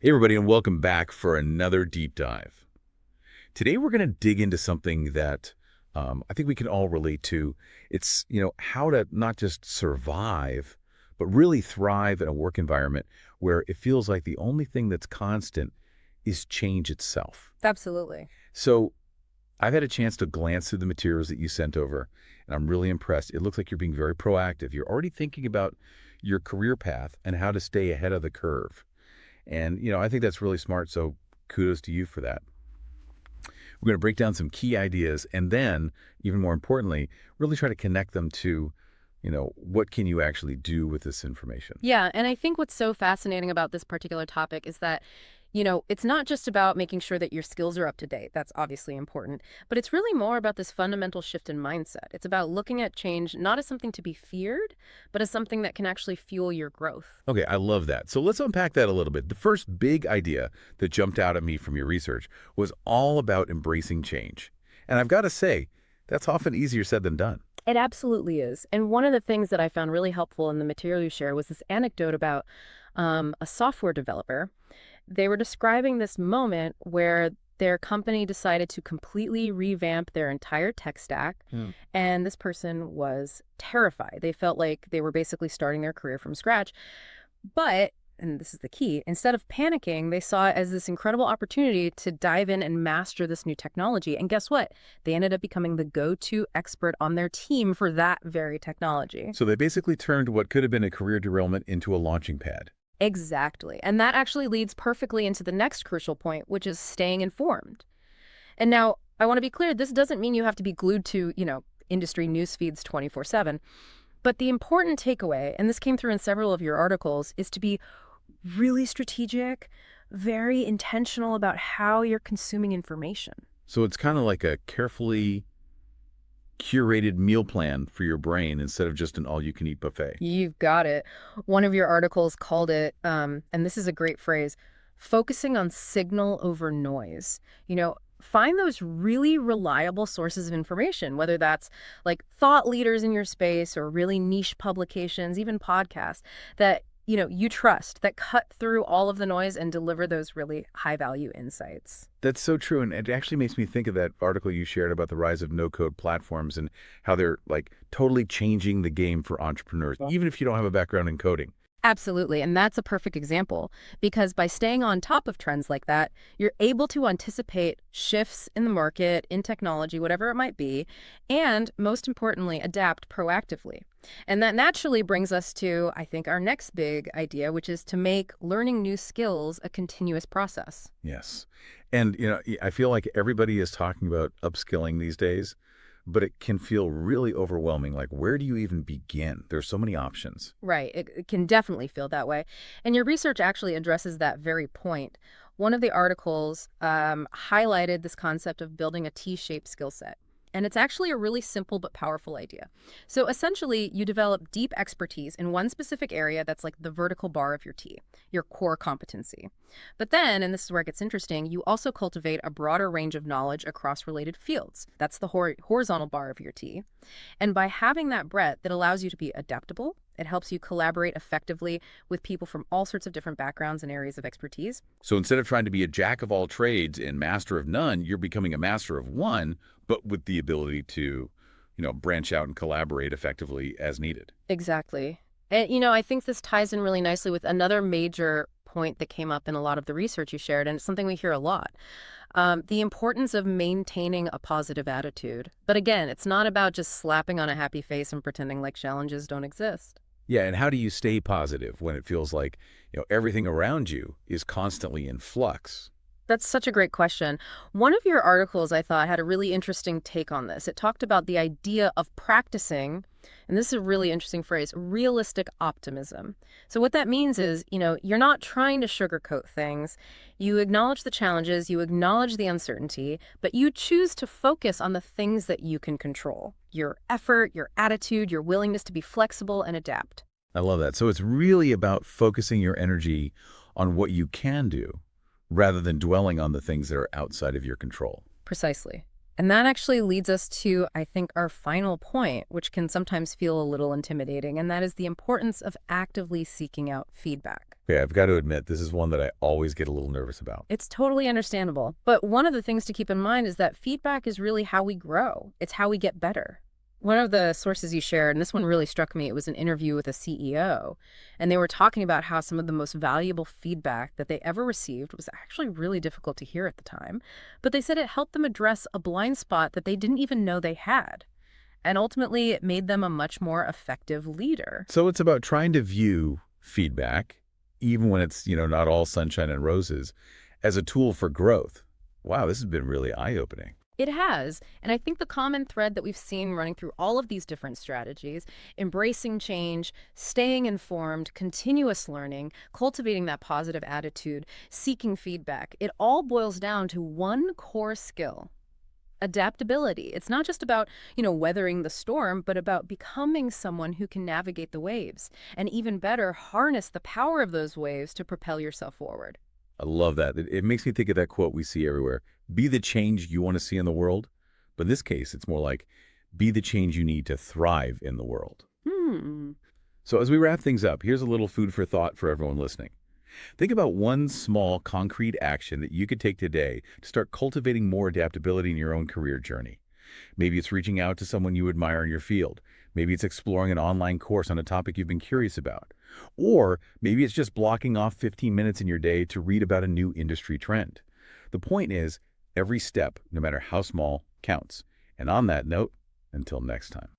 Hey, everybody, and welcome back for another deep dive. Today, we're going to dig into something that I think we can all relate to. It's, how to not just survive, but really thrive in a work environment where it feels like the only thing that's constant is change itself. Absolutely. So I've had a chance to glance through the materials that you sent over, and I'm really impressed. It looks like you're being very proactive. You're already thinking about your career path and how to stay ahead of the curve. And, I think that's really smart, so kudos to you for that. We're going to break down some key ideas and then, even more importantly, really try to connect them to, what can you actually do with this information? Yeah, and I think what's so fascinating about this particular topic is that, it's not just about making sure that your skills are up to date. That's obviously important, but it's really more about this fundamental shift in mindset. It's about looking at change not as something to be feared, but as something that can actually fuel your growth. Okay, I love that. So let's unpack that a little bit. The first big idea that jumped out at me from your research was all about embracing change. And I've got to say, that's often easier said than done. It absolutely is. And one of the things that I found really helpful in the material you share was this anecdote about a software developer. They were describing this moment where their company decided to completely revamp their entire tech stack, Hmm. and this person was terrified. They felt like they were basically starting their career from scratch. But, and this is the key, instead of panicking, they saw it as this incredible opportunity to dive in and master this new technology. And guess what? They ended up becoming the go-to expert on their team for that very technology. So they basically turned what could have been a career derailment into a launching pad. Exactly. And that actually leads perfectly into the next crucial point, which is staying informed. And now I want to be clear, this doesn't mean you have to be glued to, industry news feeds 24/7. But the important takeaway, and this came through in several of your articles, is to be really strategic, very intentional about how you're consuming information. So it's kind of like a carefully curated meal plan for your brain instead of just an all-you-can-eat buffet. You've got it. One of your articles called it, and this is a great phrase, focusing on signal over noise. Find those really reliable sources of information, whether that's like thought leaders in your space or really niche publications, even podcasts that, you trust, that cut through all of the noise and deliver those really high value insights. That's so true, and it actually makes me think of that article you shared about the rise of no-code platforms and how they're, like, totally changing the game for entrepreneurs, even if you don't have a background in coding. Absolutely. And that's a perfect example because by staying on top of trends like that, you're able to anticipate shifts in the market, in technology, whatever it might be, and most importantly, adapt proactively. And that naturally brings us to, I think, our next big idea, which is to make learning new skills a continuous process. Yes. And, I feel like everybody is talking about upskilling these days, but it can feel really overwhelming. Like, where do you even begin? There's so many options. Right. It can definitely feel that way. And your research actually addresses that very point. One of the articles highlighted this concept of building a T-shaped skill set. And it's actually a really simple but powerful idea. So essentially, you develop deep expertise in one specific area that's like the vertical bar of your T, your core competency. But then, and this is where it gets interesting, you also cultivate a broader range of knowledge across related fields. That's the horizontal bar of your T. And by having that breadth, it allows you to be adaptable. It helps you collaborate effectively with people from all sorts of different backgrounds and areas of expertise. So instead of trying to be a jack of all trades and master of none, you're becoming a master of one, but with the ability to, branch out and collaborate effectively as needed. Exactly. And, I think this ties in really nicely with another major point that came up in a lot of the research you shared, and it's something we hear a lot. The importance of maintaining a positive attitude. But again, it's not about just slapping on a happy face and pretending like challenges don't exist. Yeah, and how do you stay positive when it feels like, everything around you is constantly in flux? That's such a great question. One of your articles, I thought, had a really interesting take on this. It talked about the idea of practicing, and this is a really interesting phrase, realistic optimism. So what that means is, you're not trying to sugarcoat things. You acknowledge the challenges, you acknowledge the uncertainty, but you choose to focus on the things that you can control. Your effort, your attitude, your willingness to be flexible and adapt. I love that. So it's really about focusing your energy on what you can do rather than dwelling on the things that are outside of your control. Precisely. And that actually leads us to, I think, our final point, which can sometimes feel a little intimidating, and that is the importance of actively seeking out feedback. Okay, I've got to admit, this is one that I always get a little nervous about. It's totally understandable. But one of the things to keep in mind is that feedback is really how we grow. It's how we get better. One of the sources you shared, and this one really struck me, it was an interview with a CEO, and they were talking about how some of the most valuable feedback that they ever received was actually really difficult to hear at the time, but they said it helped them address a blind spot that they didn't even know they had. And ultimately, it made them a much more effective leader. So it's about trying to view feedback, even when it's, not all sunshine and roses, as a tool for growth. Wow, this has been really eye-opening. It has. And I think the common thread that we've seen running through all of these different strategies, embracing change, staying informed, continuous learning, cultivating that positive attitude, seeking feedback, it all boils down to one core skill: adaptability. It's not just about, weathering the storm, but about becoming someone who can navigate the waves and even better, harness the power of those waves to propel yourself forward. I love that. It makes me think of that quote we see everywhere. Be the change you want to see in the world. But in this case, it's more like, be the change you need to thrive in the world. Hmm. So as we wrap things up, here's a little food for thought for everyone listening. Think about one small, concrete action that you could take today to start cultivating more adaptability in your own career journey. Maybe it's reaching out to someone you admire in your field. Maybe it's exploring an online course on a topic you've been curious about. Or maybe it's just blocking off 15 minutes in your day to read about a new industry trend. The point is, every step, no matter how small, counts. And on that note, until next time.